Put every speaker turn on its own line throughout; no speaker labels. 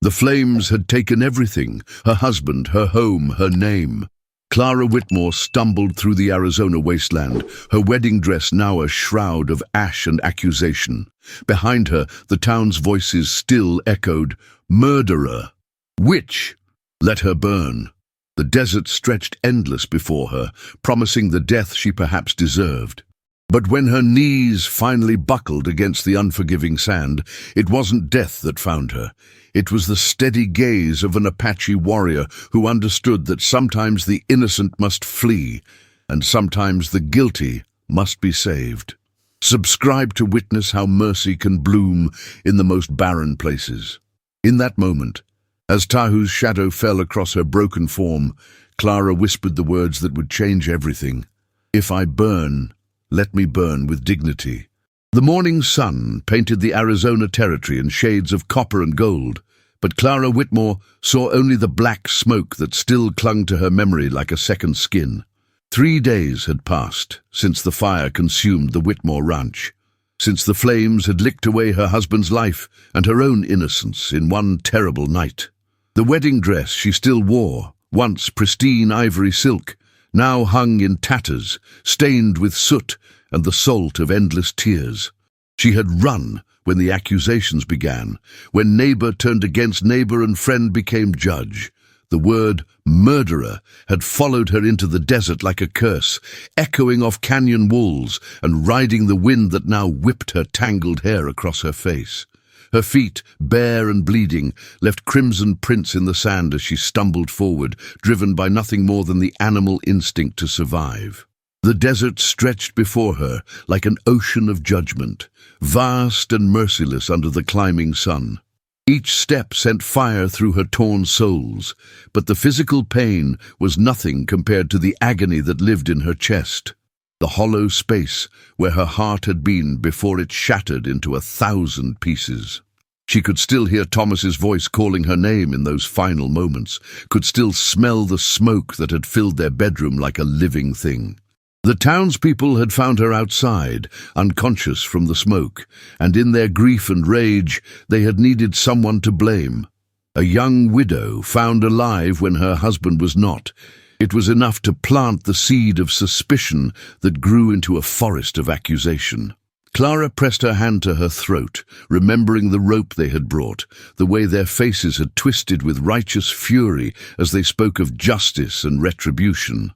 The flames had taken everything: her husband, her home, her name. Clara Whitmore stumbled through the Arizona wasteland, her wedding dress now a shroud of ash and accusation. Behind her, the town's voices still echoed, "Murderer! Witch! Let her burn!" The desert stretched endless before her, promising the death she perhaps deserved. But when her knees finally buckled against the unforgiving sand, it wasn't death that found her. It was the steady gaze of an Apache warrior who understood that sometimes the innocent must flee, and sometimes the guilty must be saved. Subscribe to witness how mercy can bloom in the most barren places. In that moment, as Tahu's shadow fell across her broken form, Clara whispered the words that would change everything. "If I burn, let me burn with dignity." The morning sun painted the Arizona territory in shades of copper and gold, but Clara Whitmore saw only the black smoke that still clung to her memory like a second skin. 3 days had passed since the fire consumed the Whitmore ranch, since the flames had licked away her husband's life and her own innocence in one terrible night. The wedding dress she still wore, once pristine ivory silk, now hung in tatters, stained with soot and the salt of endless tears. She had run when the accusations began, when neighbor turned against neighbor and friend became judge. The word murderer had followed her into the desert like a curse, echoing off canyon walls and riding the wind that now whipped her tangled hair across her face. Her feet, bare and bleeding, left crimson prints in the sand as she stumbled forward, driven by nothing more than the animal instinct to survive. The desert stretched before her like an ocean of judgment, vast and merciless under the climbing sun. Each step sent fire through her torn soles, but the physical pain was nothing compared to the agony that lived in her chest, the hollow space where her heart had been before it shattered into 1,000 pieces. She could still hear Thomas's voice calling her name in those final moments, could still smell the smoke that had filled their bedroom like a living thing. The townspeople had found her outside, unconscious from the smoke, and in their grief and rage they had needed someone to blame. A young widow found alive when her husband was not. It was enough to plant the seed of suspicion that grew into a forest of accusation. Clara pressed her hand to her throat, remembering the rope they had brought, the way their faces had twisted with righteous fury as they spoke of justice and retribution.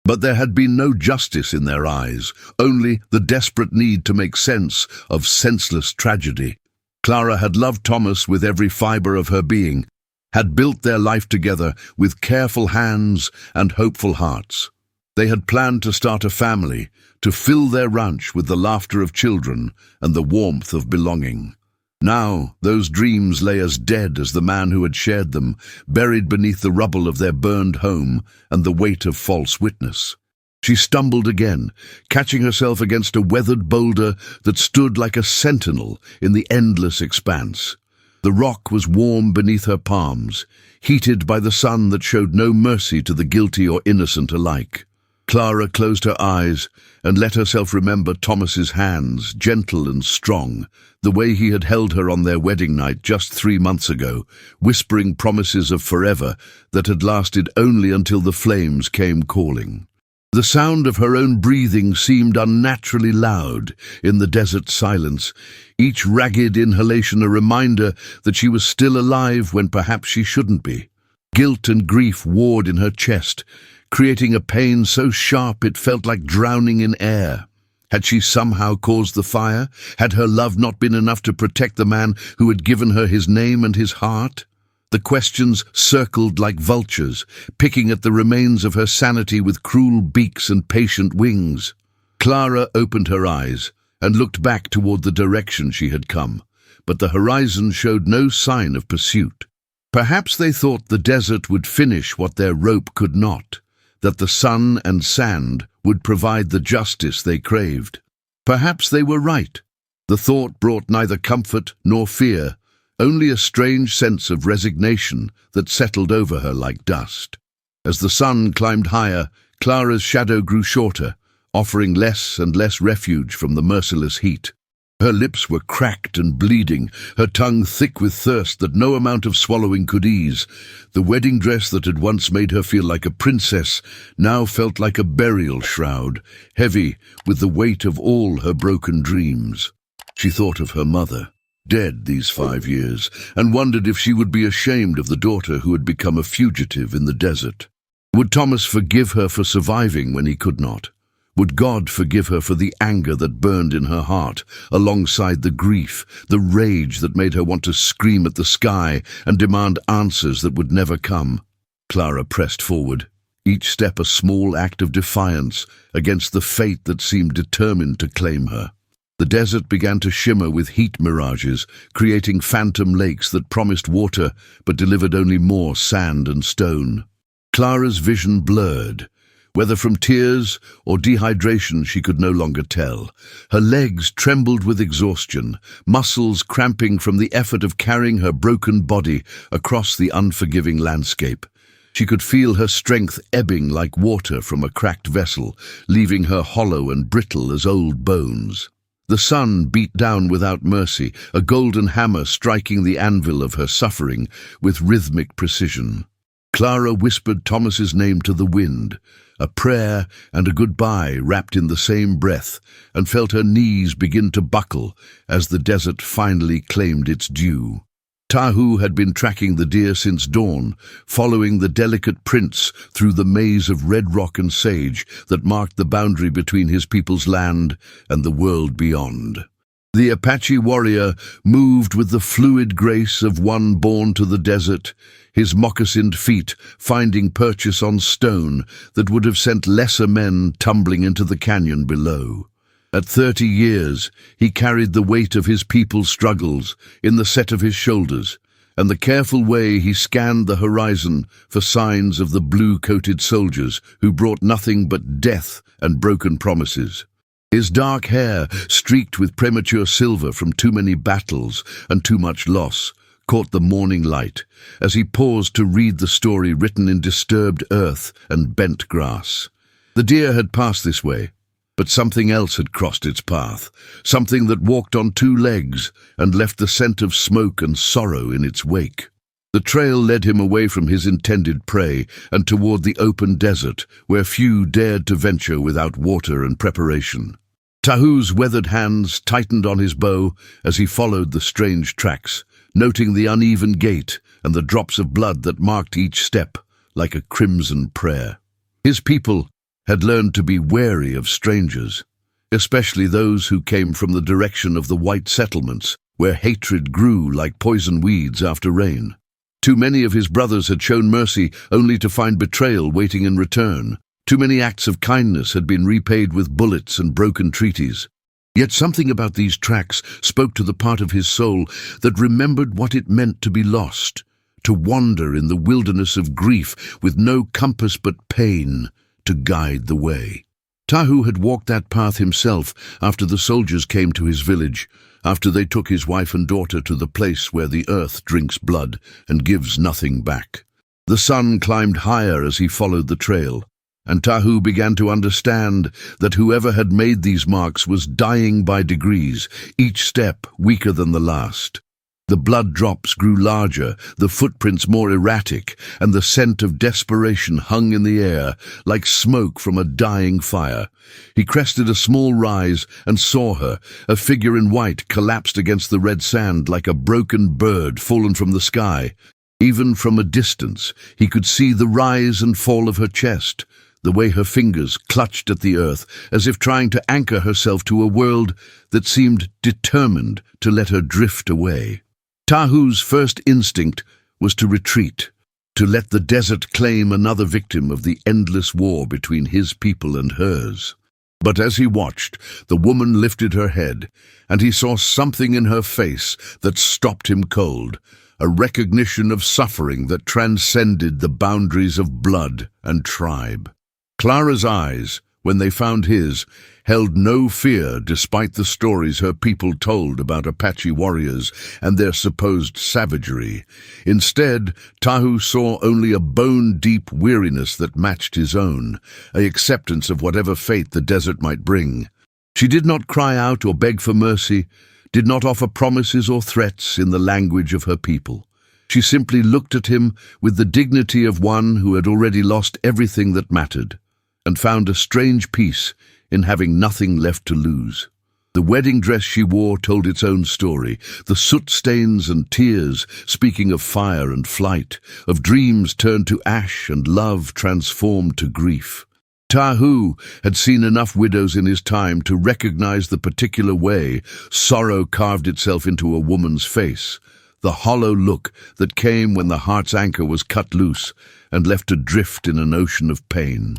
But there had been no justice in their eyes, only the desperate need to make sense of senseless tragedy. Clara had loved Thomas with every fiber of her being, had built their life together with careful hands and hopeful hearts. They had planned to start a family, to fill their ranch with the laughter of children and the warmth of belonging. Now those dreams lay as dead as the man who had shared them, buried beneath the rubble of their burned home and the weight of false witness. She stumbled again, catching herself against a weathered boulder that stood like a sentinel in the endless expanse. The rock was warm beneath her palms, heated by the sun that showed no mercy to the guilty or innocent alike. Clara closed her eyes and let herself remember Thomas's hands, gentle and strong, the way he had held her on their wedding night just 3 months ago, whispering promises of forever that had lasted only until the flames came calling. The sound of her own breathing seemed unnaturally loud in the desert silence, each ragged inhalation a reminder that she was still alive when perhaps she shouldn't be. Guilt and grief warred in her chest, creating a pain so sharp it felt like drowning in air. Had she somehow caused the fire? Had her love not been enough to protect the man who had given her his name and his heart? The questions circled like vultures, picking at the remains of her sanity with cruel beaks and patient wings. Clara opened her eyes and looked back toward the direction she had come, but the horizon showed no sign of pursuit. Perhaps they thought the desert would finish what their rope could not, that the sun and sand would provide the justice they craved. Perhaps they were right. The thought brought neither comfort nor fear, only a strange sense of resignation that settled over her like dust. As the sun climbed higher, Clara's shadow grew shorter, offering less and less refuge from the merciless heat. Her lips were cracked and bleeding, her tongue thick with thirst that no amount of swallowing could ease. The wedding dress that had once made her feel like a princess now felt like a burial shroud, heavy with the weight of all her broken dreams. She thought of her mother, dead these 5 years, and wondered if she would be ashamed of the daughter who had become a fugitive in the desert. Would Thomas forgive her for surviving when he could not? Would God forgive her for the anger that burned in her heart, alongside the grief, the rage that made her want to scream at the sky and demand answers that would never come? Clara pressed forward, each step a small act of defiance against the fate that seemed determined to claim her. The desert began to shimmer with heat mirages, creating phantom lakes that promised water but delivered only more sand and stone. Clara's vision blurred. Whether from tears or dehydration she could no longer tell. Her legs trembled with exhaustion, muscles cramping from the effort of carrying her broken body across the unforgiving landscape. She could feel her strength ebbing like water from a cracked vessel, leaving her hollow and brittle as old bones. The sun beat down without mercy, a golden hammer striking the anvil of her suffering with rhythmic precision. Clara whispered Thomas's name to the wind, a prayer and a goodbye wrapped in the same breath, and felt her knees begin to buckle as the desert finally claimed its due. Tahu had been tracking the deer since dawn, following the delicate prints through the maze of red rock and sage that marked the boundary between his people's land and the world beyond. The Apache warrior moved with the fluid grace of one born to the desert, his moccasined feet finding purchase on stone that would have sent lesser men tumbling into the canyon below. At 30 years, he carried the weight of his people's struggles in the set of his shoulders, and the careful way he scanned the horizon for signs of the blue-coated soldiers who brought nothing but death and broken promises. His dark hair, streaked with premature silver from too many battles and too much loss, caught the morning light as he paused to read the story written in disturbed earth and bent grass. The deer had passed this way, but something else had crossed its path, something that walked on 2 legs and left the scent of smoke and sorrow in its wake. The trail led him away from his intended prey and toward the open desert, where few dared to venture without water and preparation. Tahu's weathered hands tightened on his bow as he followed the strange tracks, noting the uneven gait and the drops of blood that marked each step like a crimson prayer. His people had learned to be wary of strangers, especially those who came from the direction of the white settlements, where hatred grew like poison weeds after rain. Too many of his brothers had shown mercy only to find betrayal waiting in return. Too many acts of kindness had been repaid with bullets and broken treaties. Yet something about these tracks spoke to the part of his soul that remembered what it meant to be lost, to wander in the wilderness of grief with no compass but pain to guide the way. Tahu had walked that path himself after the soldiers came to his village, after they took his wife and daughter to the place where the earth drinks blood and gives nothing back. The sun climbed higher as he followed the trail, and Tahu began to understand that whoever had made these marks was dying by degrees, each step weaker than the last. The blood drops grew larger, the footprints more erratic, and the scent of desperation hung in the air like smoke from a dying fire. He crested a small rise and saw her, a figure in white collapsed against the red sand like a broken bird fallen from the sky. Even from a distance, he could see the rise and fall of her chest, the way her fingers clutched at the earth as if trying to anchor herself to a world that seemed determined to let her drift away. Tahu's first instinct was to retreat, to let the desert claim another victim of the endless war between his people and hers. But as he watched, the woman lifted her head, and he saw something in her face that stopped him cold, a recognition of suffering that transcended the boundaries of blood and tribe. Clara's eyes, when they found his, held no fear despite the stories her people told about Apache warriors and their supposed savagery. Instead, Tahu saw only a bone-deep weariness that matched his own, an acceptance of whatever fate the desert might bring. She did not cry out or beg for mercy, did not offer promises or threats in the language of her people. She simply looked at him with the dignity of one who had already lost everything that mattered, and found a strange peace in having nothing left to lose. The wedding dress she wore told its own story, the soot stains and tears speaking of fire and flight, of dreams turned to ash and love transformed to grief. Tahu had seen enough widows in his time to recognize the particular way sorrow carved itself into a woman's face, the hollow look that came when the heart's anchor was cut loose and left adrift in an ocean of pain.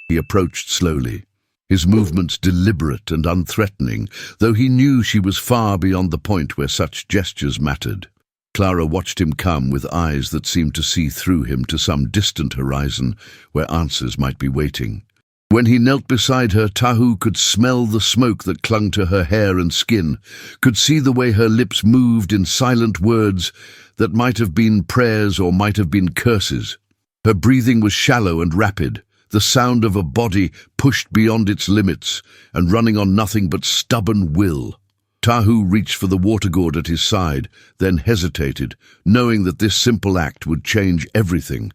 He approached slowly, his movements deliberate and unthreatening, though he knew she was far beyond the point where such gestures mattered. Clara watched him come with eyes that seemed to see through him to some distant horizon where answers might be waiting. When he knelt beside her, Tahu could smell the smoke that clung to her hair and skin, could see the way her lips moved in silent words that might have been prayers or might have been curses. Her breathing was shallow and rapid, the sound of a body pushed beyond its limits and running on nothing but stubborn will. Tahu reached for the water gourd at his side, then hesitated, knowing that this simple act would change everything.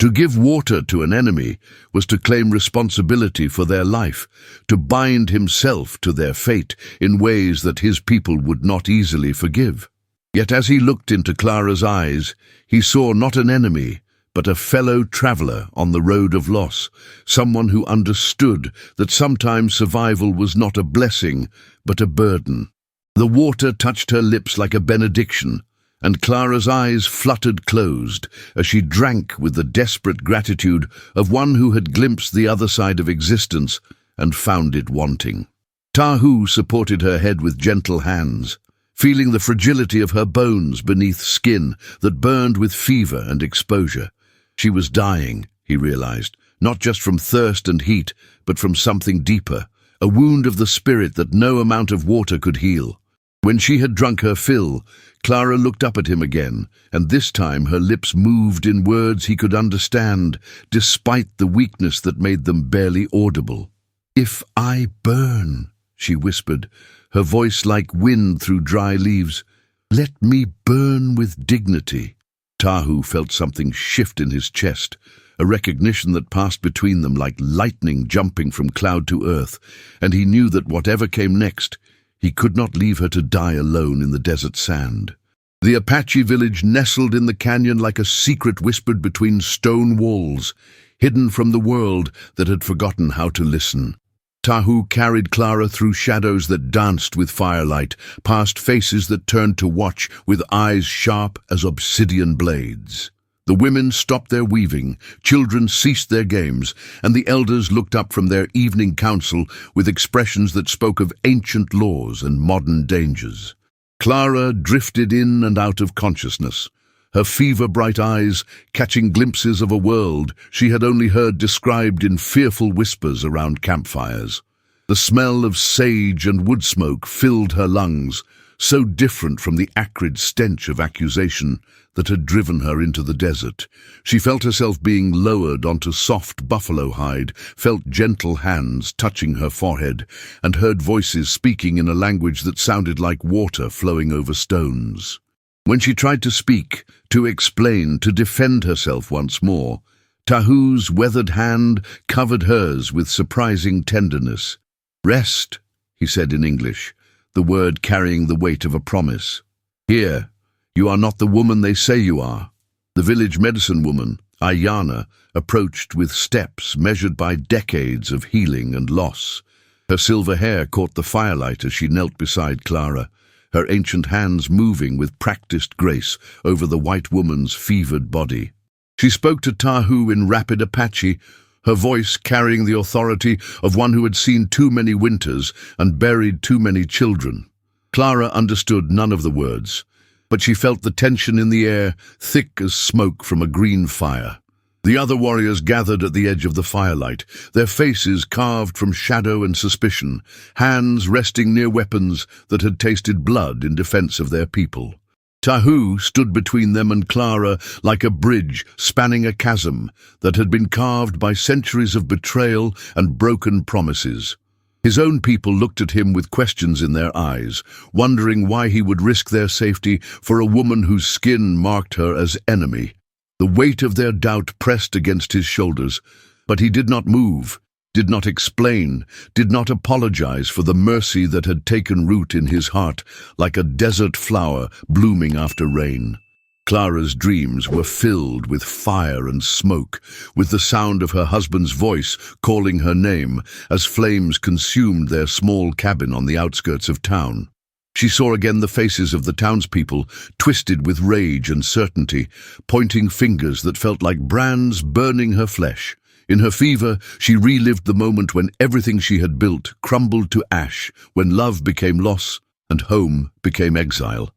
To give water to an enemy was to claim responsibility for their life, to bind himself to their fate in ways that his people would not easily forgive. Yet as he looked into Clara's eyes, he saw not an enemy, but a fellow traveler on the road of loss, someone who understood that sometimes survival was not a blessing, but a burden. The water touched her lips like a benediction, and Clara's eyes fluttered closed as she drank with the desperate gratitude of one who had glimpsed the other side of existence and found it wanting. Tahu supported her head with gentle hands, feeling the fragility of her bones beneath skin that burned with fever and exposure. She was dying, he realized, not just from thirst and heat, but from something deeper, a wound of the spirit that no amount of water could heal. When she had drunk her fill, Clara looked up at him again, and this time her lips moved in words he could understand, despite the weakness that made them barely audible. "If I burn," she whispered, her voice like wind through dry leaves, "let me burn with dignity." Tahu felt something shift in his chest, a recognition that passed between them like lightning jumping from cloud to earth, and he knew that whatever came next, he could not leave her to die alone in the desert sand. The Apache village nestled in the canyon like a secret whispered between stone walls, hidden from the world that had forgotten how to listen. Tahu carried Clara through shadows that danced with firelight, past faces that turned to watch with eyes sharp as obsidian blades. The women stopped their weaving, children ceased their games, and the elders looked up from their evening council with expressions that spoke of ancient laws and modern dangers. Clara drifted in and out of consciousness, her fever-bright eyes catching glimpses of a world she had only heard described in fearful whispers around campfires. The smell of sage and wood smoke filled her lungs, so different from the acrid stench of accusation that had driven her into the desert. She felt herself being lowered onto soft buffalo hide, felt gentle hands touching her forehead, and heard voices speaking in a language that sounded like water flowing over stones. When she tried to speak, to explain, to defend herself once more, Tahu's weathered hand covered hers with surprising tenderness. "Rest," he said in English, the word carrying the weight of a promise. "Here, you are not the woman they say you are." The village medicine woman, Ayana, approached with steps measured by decades of healing and loss. Her silver hair caught the firelight as she knelt beside Clara, her ancient hands moving with practiced grace over the white woman's fevered body. She spoke to Tahu in rapid Apache, her voice carrying the authority of one who had seen too many winters and buried too many children. Clara understood none of the words, but she felt the tension in the air, thick as smoke from a green fire. The other warriors gathered at the edge of the firelight, their faces carved from shadow and suspicion, hands resting near weapons that had tasted blood in defense of their people. Tahu stood between them and Clara like a bridge spanning a chasm that had been carved by centuries of betrayal and broken promises. His own people looked at him with questions in their eyes, wondering why he would risk their safety for a woman whose skin marked her as enemy. The weight of their doubt pressed against his shoulders, but he did not move, did not explain, did not apologize for the mercy that had taken root in his heart like a desert flower blooming after rain. Clara's dreams were filled with fire and smoke, with the sound of her husband's voice calling her name as flames consumed their small cabin on the outskirts of town. She saw again the faces of the townspeople, twisted with rage and certainty, pointing fingers that felt like brands burning her flesh. In her fever, she relived the moment when everything she had built crumbled to ash, when love became loss and home became exile.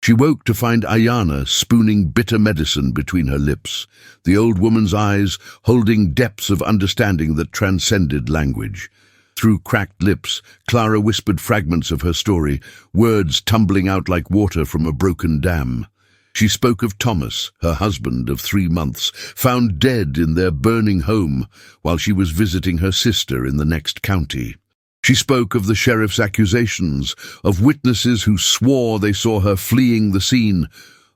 She woke to find Ayana spooning bitter medicine between her lips, the old woman's eyes holding depths of understanding that transcended language. Through cracked lips, Clara whispered fragments of her story, words tumbling out like water from a broken dam. She spoke of Thomas, her husband of 3 months, found dead in their burning home while she was visiting her sister in the next county. She spoke of the sheriff's accusations, of witnesses who swore they saw her fleeing the scene,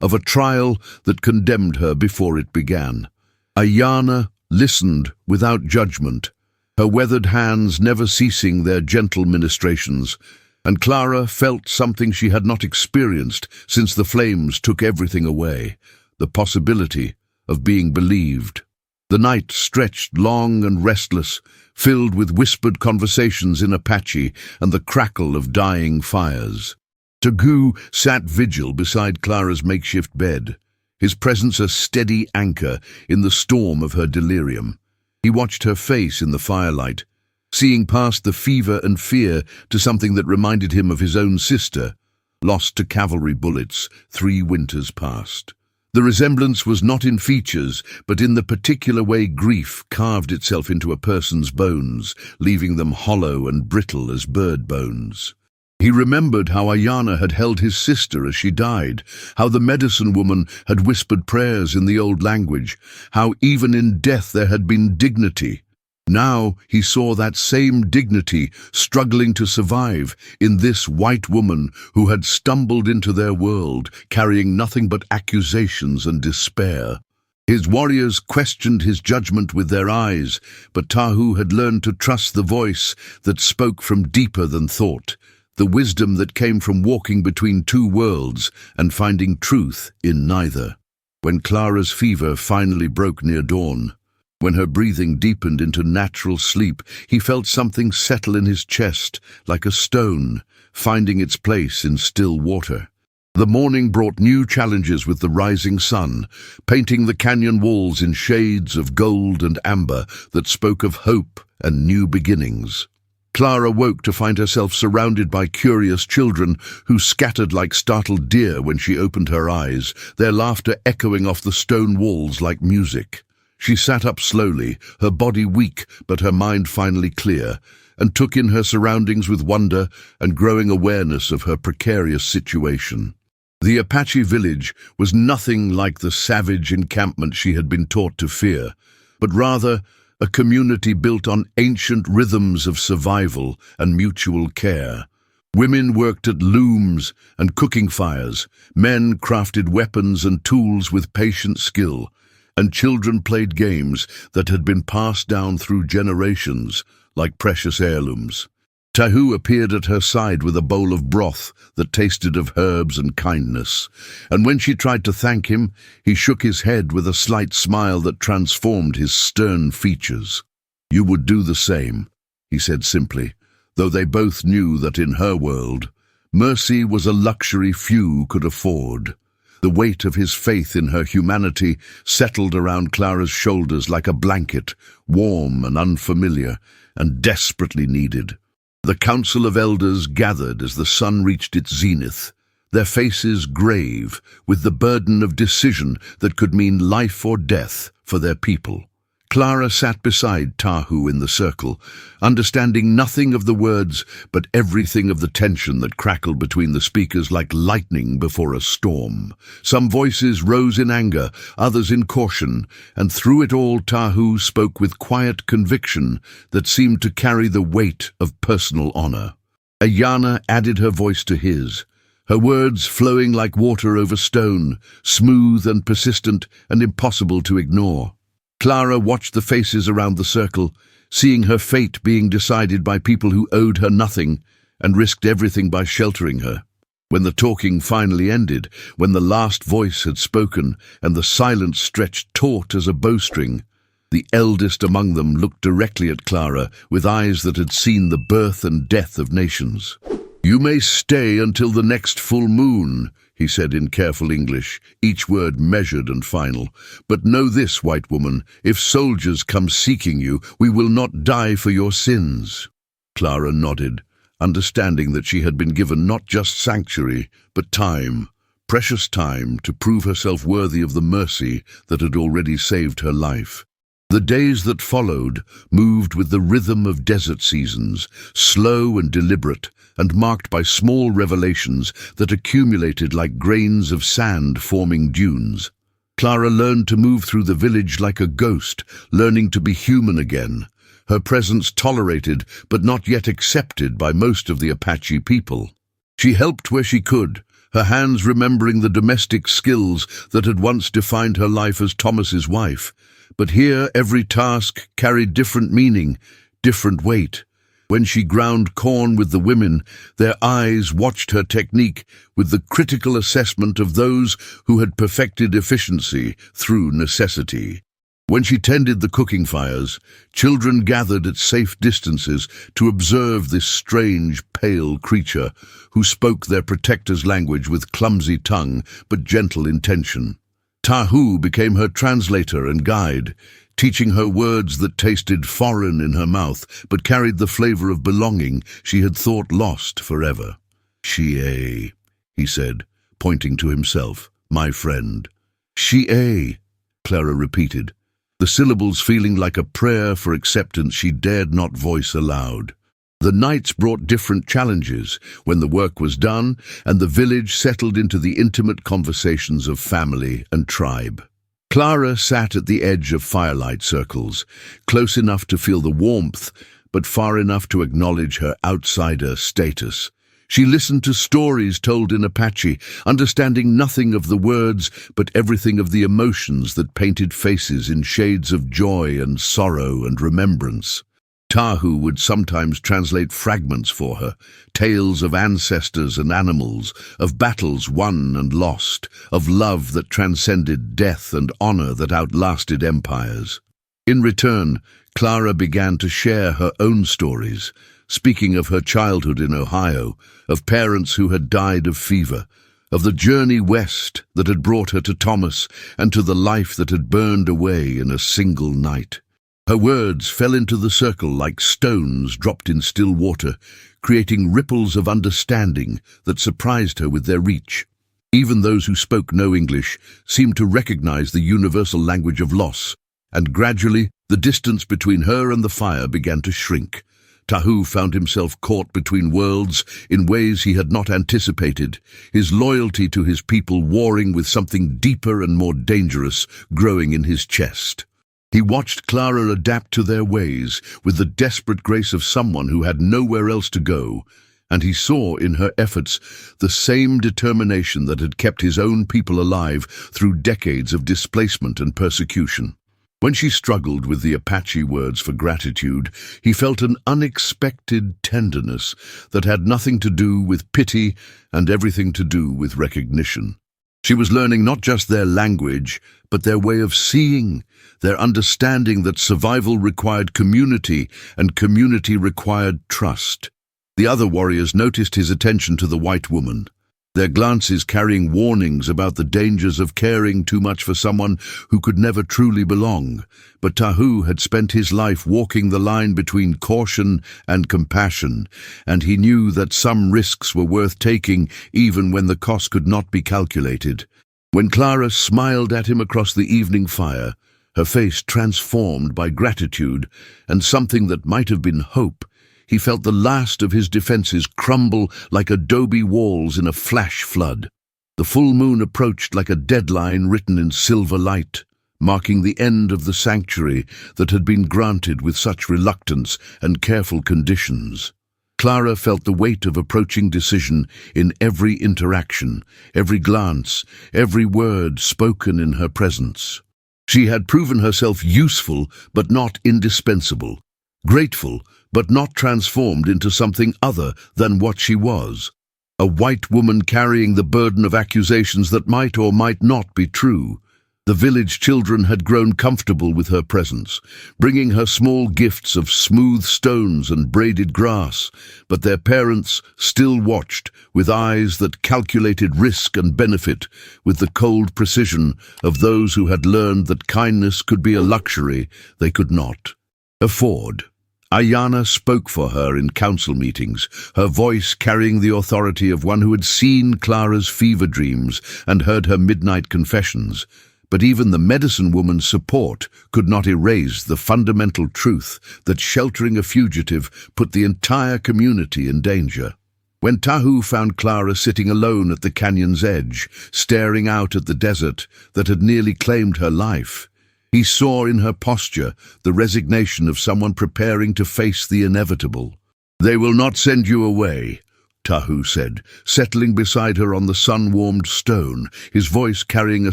of a trial that condemned her before it began. Ayana listened without judgment, her weathered hands never ceasing their gentle ministrations, and Clara felt something she had not experienced since the flames took everything away, the possibility of being believed. The night stretched long and restless, filled with whispered conversations in Apache and the crackle of dying fires. Tagu sat vigil beside Clara's makeshift bed, his presence a steady anchor in the storm of her delirium. He watched her face in the firelight, seeing past the fever and fear to something that reminded him of his own sister, lost to cavalry bullets 3 winters past. The resemblance was not in features, but in the particular way grief carved itself into a person's bones, leaving them hollow and brittle as bird bones. He remembered how Ayana had held his sister as she died, how the medicine woman had whispered prayers in the old language, how even in death there had been dignity. Now he saw that same dignity struggling to survive in this white woman who had stumbled into their world, carrying nothing but accusations and despair. His warriors questioned his judgment with their eyes, but Tahu had learned to trust the voice that spoke from deeper than thought, the wisdom that came from walking between 2 worlds and finding truth in neither. When Clara's fever finally broke near dawn, when her breathing deepened into natural sleep, he felt something settle in his chest, like a stone, finding its place in still water. The morning brought new challenges with the rising sun, painting the canyon walls in shades of gold and amber that spoke of hope and new beginnings. Clara woke to find herself surrounded by curious children who scattered like startled deer when she opened her eyes, their laughter echoing off the stone walls like music. She sat up slowly, her body weak but her mind finally clear, and took in her surroundings with wonder and growing awareness of her precarious situation. The Apache village was nothing like the savage encampment she had been taught to fear, but rather a community built on ancient rhythms of survival and mutual care. Women worked at looms and cooking fires, men crafted weapons and tools with patient skill, and children played games that had been passed down through generations like precious heirlooms. Tahu appeared at her side with a bowl of broth that tasted of herbs and kindness, and when she tried to thank him, he shook his head with a slight smile that transformed his stern features. "You would do the same," he said simply, though they both knew that in her world, mercy was a luxury few could afford. The weight of his faith in her humanity settled around Clara's shoulders like a blanket, warm and unfamiliar, and desperately needed. The council of elders gathered as the sun reached its zenith, their faces grave with the burden of decision that could mean life or death for their people. Clara sat beside Tahu in the circle, understanding nothing of the words but everything of the tension that crackled between the speakers like lightning before a storm. Some voices rose in anger, others in caution, and through it all Tahu spoke with quiet conviction that seemed to carry the weight of personal honor. Ayana added her voice to his, her words flowing like water over stone, smooth and persistent and impossible to ignore. Clara watched the faces around the circle, seeing her fate being decided by people who owed her nothing and risked everything by sheltering her. When the talking finally ended, when the last voice had spoken and the silence stretched taut as a bowstring, the eldest among them looked directly at Clara with eyes that had seen the birth and death of nations. "You may stay until the next full moon," he said in careful English, each word measured and final. "But know this, white woman, if soldiers come seeking you, we will not die for your sins." Clara nodded, understanding that she had been given not just sanctuary, but time, precious time, to prove herself worthy of the mercy that had already saved her life. The days that followed moved with the rhythm of desert seasons, slow and deliberate, and marked by small revelations that accumulated like grains of sand forming dunes. Clara learned to move through the village like a ghost, learning to be human again, her presence tolerated but not yet accepted by most of the Apache people. She helped where she could, her hands remembering the domestic skills that had once defined her life as Thomas's wife. But here every task carried different meaning, different weight. When she ground corn with the women, their eyes watched her technique with the critical assessment of those who had perfected efficiency through necessity. When she tended the cooking fires, children gathered at safe distances to observe this strange, pale creature who spoke their protector's language with clumsy tongue but gentle intention. Tahu became her translator and guide, teaching her words that tasted foreign in her mouth but carried the flavor of belonging she had thought lost forever. "Shie," he said, pointing to himself, "my friend." "Shie," Clara repeated, the syllables feeling like a prayer for acceptance she dared not voice aloud. The nights brought different challenges when the work was done and the village settled into the intimate conversations of family and tribe. Clara sat at the edge of firelight circles, close enough to feel the warmth, but far enough to acknowledge her outsider status. She listened to stories told in Apache, understanding nothing of the words, but everything of the emotions that painted faces in shades of joy and sorrow and remembrance. Tahu would sometimes translate fragments for her, tales of ancestors and animals, of battles won and lost, of love that transcended death and honor that outlasted empires. In return, Clara began to share her own stories, speaking of her childhood in Ohio, of parents who had died of fever, of the journey west that had brought her to Thomas and to the life that had burned away in a single night. Her words fell into the circle like stones dropped in still water, creating ripples of understanding that surprised her with their reach. Even those who spoke no English seemed to recognize the universal language of loss, and gradually the distance between her and the fire began to shrink. Tahu found himself caught between worlds in ways he had not anticipated, his loyalty to his people warring with something deeper and more dangerous growing in his chest. He watched Clara adapt to their ways with the desperate grace of someone who had nowhere else to go, and he saw in her efforts the same determination that had kept his own people alive through decades of displacement and persecution. When she struggled with the Apache words for gratitude, he felt an unexpected tenderness that had nothing to do with pity and everything to do with recognition. She was learning not just their language, but their way of seeing, their understanding that survival required community and community required trust. The other warriors noticed his attention to the white woman, their glances carrying warnings about the dangers of caring too much for someone who could never truly belong. But Tahu had spent his life walking the line between caution and compassion, and he knew that some risks were worth taking even when the cost could not be calculated. When Clara smiled at him across the evening fire, her face transformed by gratitude and something that might have been hope. He felt the last of his defenses crumble like adobe walls in a flash flood. The full moon approached like a deadline written in silver light, marking the end of the sanctuary that had been granted with such reluctance and careful conditions. Clara felt the weight of approaching decision in every interaction, every glance, every word spoken in her presence. She had proven herself useful but not indispensable, grateful but not transformed into something other than what she was. A white woman carrying the burden of accusations that might or might not be true. The village children had grown comfortable with her presence, bringing her small gifts of smooth stones and braided grass, but their parents still watched with eyes that calculated risk and benefit with the cold precision of those who had learned that kindness could be a luxury they could not afford. Ayana spoke for her in council meetings, her voice carrying the authority of one who had seen Clara's fever dreams and heard her midnight confessions. But even the medicine woman's support could not erase the fundamental truth that sheltering a fugitive put the entire community in danger. When Tahu found Clara sitting alone at the canyon's edge, staring out at the desert that had nearly claimed her life, he saw in her posture the resignation of someone preparing to face the inevitable. "They will not send you away," Tahu said, settling beside her on the sun-warmed stone, his voice carrying a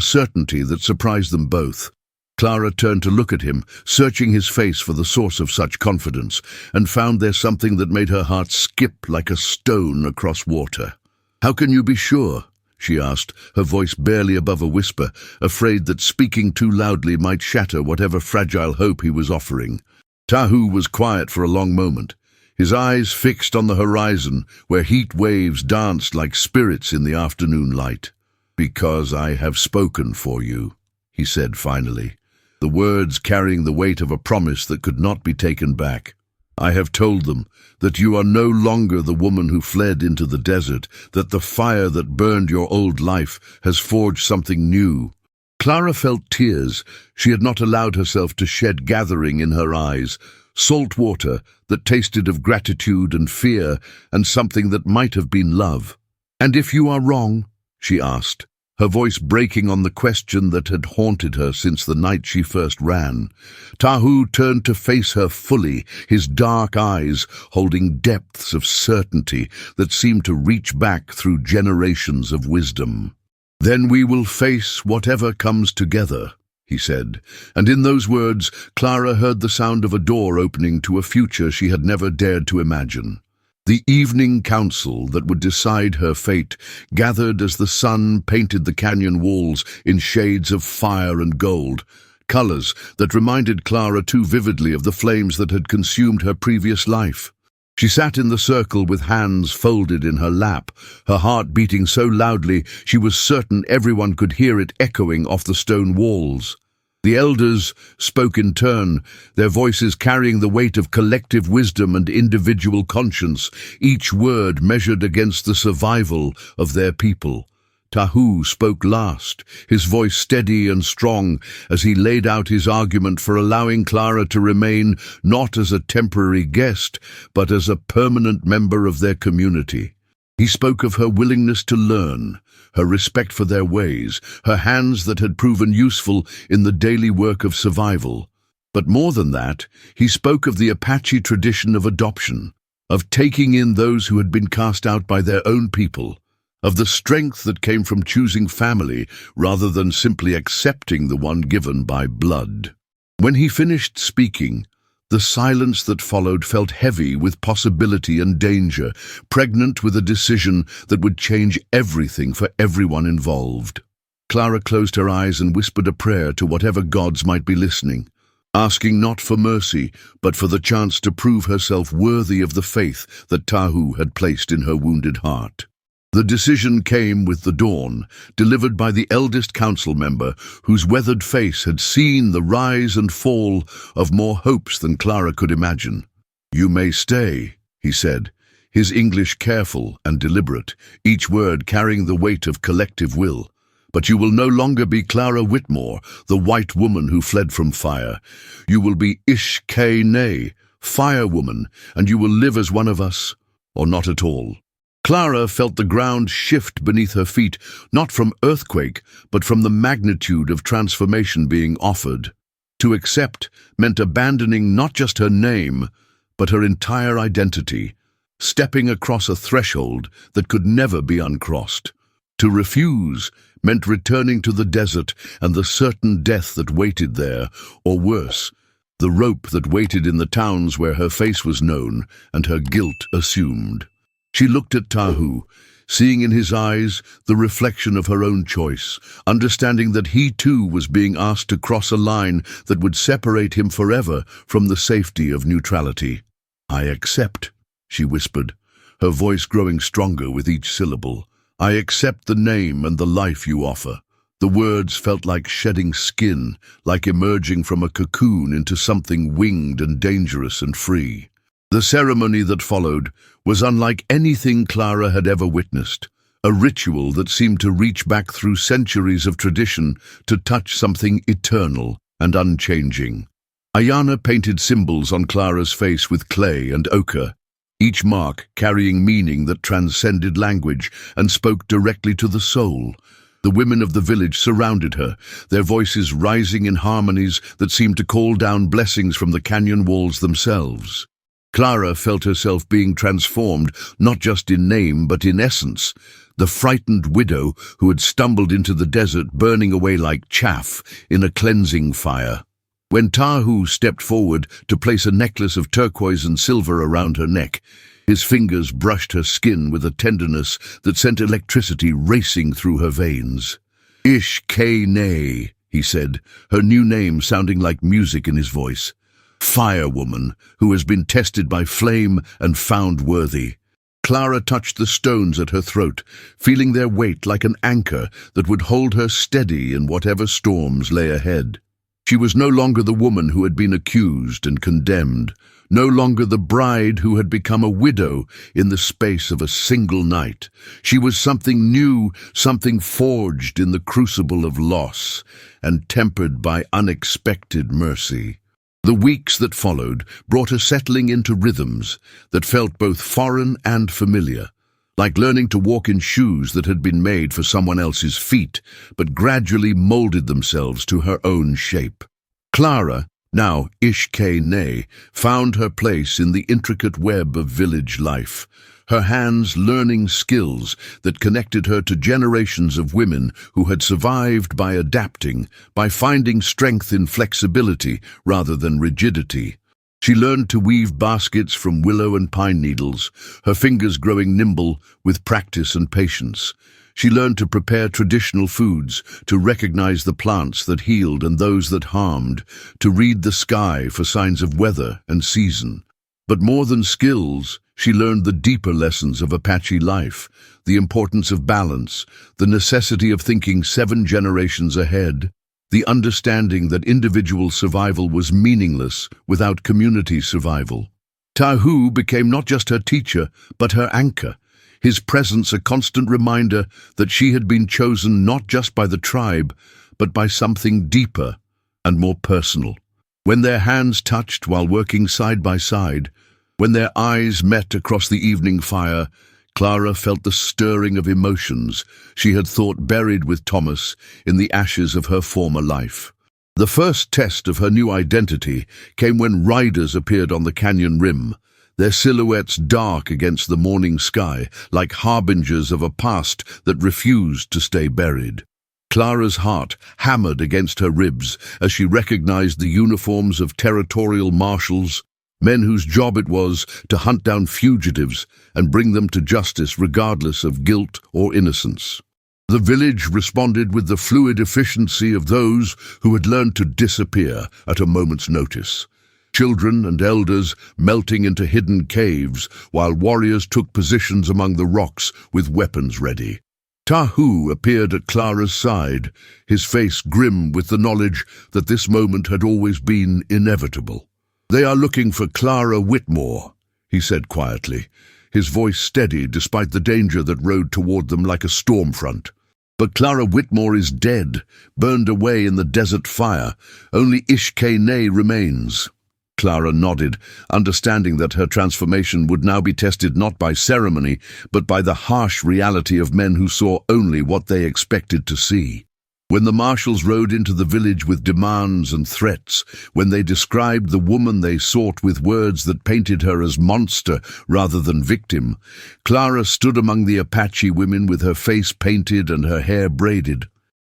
certainty that surprised them both. Clara turned to look at him, searching his face for the source of such confidence, and found there something that made her heart skip like a stone across water. "How can you be sure?" she asked, her voice barely above a whisper, afraid that speaking too loudly might shatter whatever fragile hope he was offering. Tahu was quiet for a long moment, his eyes fixed on the horizon where heat waves danced like spirits in the afternoon light. "Because I have spoken for you," he said finally, the words carrying the weight of a promise that could not be taken back. "I have told them that you are no longer the woman who fled into the desert, that the fire that burned your old life has forged something new." Clara felt tears she had not allowed herself to shed gathering in her eyes, salt water that tasted of gratitude and fear and something that might have been love. "And if you are wrong?" she asked, her voice breaking on the question that had haunted her since the night she first ran. Tahu turned to face her fully, his dark eyes holding depths of certainty that seemed to reach back through generations of wisdom. "Then we will face whatever comes together," he said, and in those words Clara heard the sound of a door opening to a future she had never dared to imagine. The evening council that would decide her fate gathered as the sun painted the canyon walls in shades of fire and gold, colors that reminded Clara too vividly of the flames that had consumed her previous life. She sat in the circle with hands folded in her lap, her heart beating so loudly she was certain everyone could hear it echoing off the stone walls. The elders spoke in turn, their voices carrying the weight of collective wisdom and individual conscience, each word measured against the survival of their people. Tahu spoke last, his voice steady and strong as he laid out his argument for allowing Clara to remain not as a temporary guest, but as a permanent member of their community. He spoke of her willingness to learn, her respect for their ways, her hands that had proven useful in the daily work of survival. But more than that, he spoke of the Apache tradition of adoption, of taking in those who had been cast out by their own people, of the strength that came from choosing family rather than simply accepting the one given by blood. When he finished speaking, the silence that followed felt heavy with possibility and danger, pregnant with a decision that would change everything for everyone involved. Clara closed her eyes and whispered a prayer to whatever gods might be listening, asking not for mercy, but for the chance to prove herself worthy of the faith that Tahu had placed in her wounded heart. The decision came with the dawn, delivered by the eldest council member, whose weathered face had seen the rise and fall of more hopes than Clara could imagine. "You may stay," he said, his English careful and deliberate, each word carrying the weight of collective will. But you will no longer be Clara Whitmore, the white woman who fled from fire. You will be Ishkay-Nay, Fire Woman, and you will live as one of us, or not at all. Clara felt the ground shift beneath her feet, not from earthquake, but from the magnitude of transformation being offered. To accept meant abandoning not just her name, but her entire identity, stepping across a threshold that could never be uncrossed. To refuse meant returning to the desert and the certain death that waited there, or worse, the rope that waited in the towns where her face was known and her guilt assumed. She looked at Tahu, seeing in his eyes the reflection of her own choice, understanding that he too was being asked to cross a line that would separate him forever from the safety of neutrality. "I accept," she whispered, her voice growing stronger with each syllable. "I accept the name and the life you offer." The words felt like shedding skin, like emerging from a cocoon into something winged and dangerous and free. The ceremony that followed was unlike anything Clara had ever witnessed, a ritual that seemed to reach back through centuries of tradition to touch something eternal and unchanging. Ayana painted symbols on Clara's face with clay and ochre, each mark carrying meaning that transcended language and spoke directly to the soul. The women of the village surrounded her, their voices rising in harmonies that seemed to call down blessings from the canyon walls themselves. Clara felt herself being transformed, not just in name but in essence, the frightened widow who had stumbled into the desert burning away like chaff in a cleansing fire. When Tahu stepped forward to place a necklace of turquoise and silver around her neck, his fingers brushed her skin with a tenderness that sent electricity racing through her veins. "Ishkay-Nay," he said, her new name sounding like music in his voice. "Fire Woman, who has been tested by flame and found worthy." Clara touched the stones at her throat, feeling their weight like an anchor that would hold her steady in whatever storms lay ahead. She was no longer the woman who had been accused and condemned, no longer the bride who had become a widow in the space of a single night. She was something new, something forged in the crucible of loss and tempered by unexpected mercy. The weeks that followed brought a settling into rhythms that felt both foreign and familiar, like learning to walk in shoes that had been made for someone else's feet, but gradually molded themselves to her own shape. Clara, now Ishkay-Nay, found her place in the intricate web of village life, her hands learning skills that connected her to generations of women who had survived by adapting, by finding strength in flexibility rather than rigidity. She learned to weave baskets from willow and pine needles, her fingers growing nimble with practice and patience. She learned to prepare traditional foods, to recognize the plants that healed and those that harmed, to read the sky for signs of weather and season. But more than skills, she learned the deeper lessons of Apache life, the importance of balance, the necessity of thinking 7 generations ahead, the understanding that individual survival was meaningless without community survival. Tahu became not just her teacher, but her anchor, his presence a constant reminder that she had been chosen not just by the tribe, but by something deeper and more personal. When their hands touched while working side by side, when their eyes met across the evening fire, Clara felt the stirring of emotions she had thought buried with Thomas in the ashes of her former life. The first test of her new identity came when riders appeared on the canyon rim, their silhouettes dark against the morning sky, like harbingers of a past that refused to stay buried. Clara's heart hammered against her ribs as she recognized the uniforms of territorial marshals, men whose job it was to hunt down fugitives and bring them to justice regardless of guilt or innocence. The village responded with the fluid efficiency of those who had learned to disappear at a moment's notice. Children and elders melting into hidden caves while warriors took positions among the rocks with weapons ready. Tahu appeared at Clara's side, his face grim with the knowledge that this moment had always been inevitable. "They are looking for Clara Whitmore," he said quietly, his voice steady despite the danger that rode toward them like a storm front. But Clara Whitmore is dead, burned away in the desert fire. Only Ishkay-Nay remains. Clara nodded, understanding that her transformation would now be tested not by ceremony, but by the harsh reality of men who saw only what they expected to see. When the marshals rode into the village with demands and threats, when they described the woman they sought with words that painted her as monster rather than victim, Clara stood among the Apache women with her face painted and her hair braided.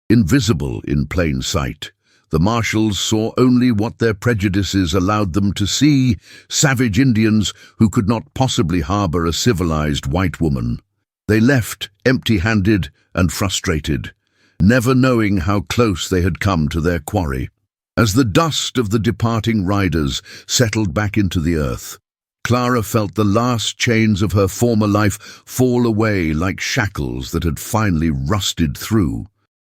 Invisible in plain sight, the marshals saw only what their prejudices allowed them to see: savage Indians who could not possibly harbor a civilized white woman. They left empty-handed and frustrated, never knowing how close they had come to their quarry. As the dust of the departing riders settled back into the earth, Clara felt the last chains of her former life fall away like shackles that had finally rusted through.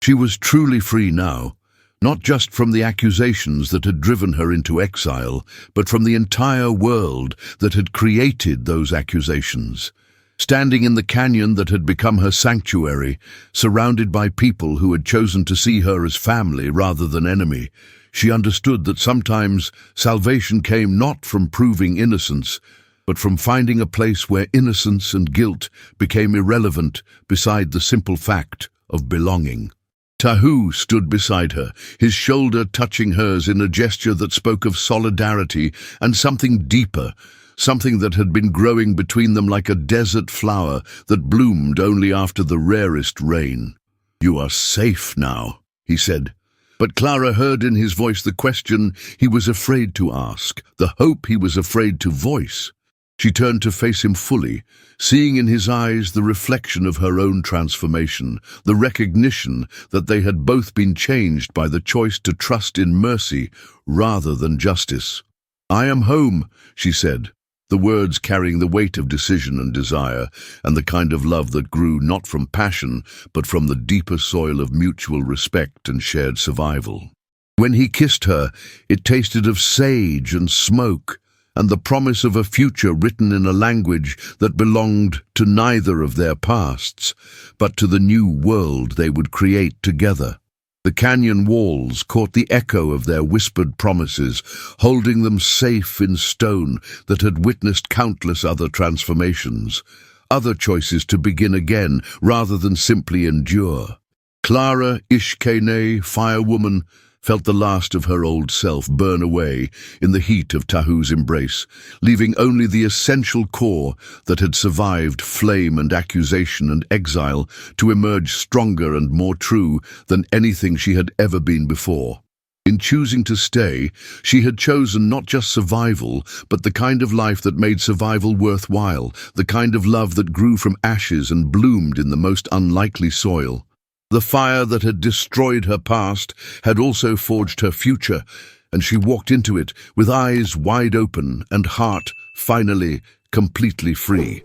She was truly free now, not just from the accusations that had driven her into exile, but from the entire world that had created those accusations. Standing in the canyon that had become her sanctuary, surrounded by people who had chosen to see her as family rather than enemy, she understood that sometimes salvation came not from proving innocence, but from finding a place where innocence and guilt became irrelevant beside the simple fact of belonging. Tahu stood beside her, his shoulder touching hers in a gesture that spoke of solidarity and something deeper, something that had been growing between them like a desert flower that bloomed only after the rarest rain. "You are safe now," he said. But Clara heard in his voice the question he was afraid to ask, the hope he was afraid to voice. She turned to face him fully, seeing in his eyes the reflection of her own transformation, the recognition that they had both been changed by the choice to trust in mercy rather than justice. "I am home," she said, the words carrying the weight of decision and desire, and the kind of love that grew not from passion, but from the deeper soil of mutual respect and shared survival. When he kissed her, it tasted of sage and smoke, and the promise of a future written in a language that belonged to neither of their pasts, but to the new world they would create together. The canyon walls caught the echo of their whispered promises, holding them safe in stone that had witnessed countless other transformations, other choices to begin again rather than simply endure. Clara Ishkay-Nay, firewoman, felt the last of her old self burn away in the heat of Tahu's embrace, leaving only the essential core that had survived flame and accusation and exile to emerge stronger and more true than anything she had ever been before. In choosing to stay, she had chosen not just survival, but the kind of life that made survival worthwhile, the kind of love that grew from ashes and bloomed in the most unlikely soil. The fire that had destroyed her past had also forged her future, and she walked into it with eyes wide open and heart finally completely free.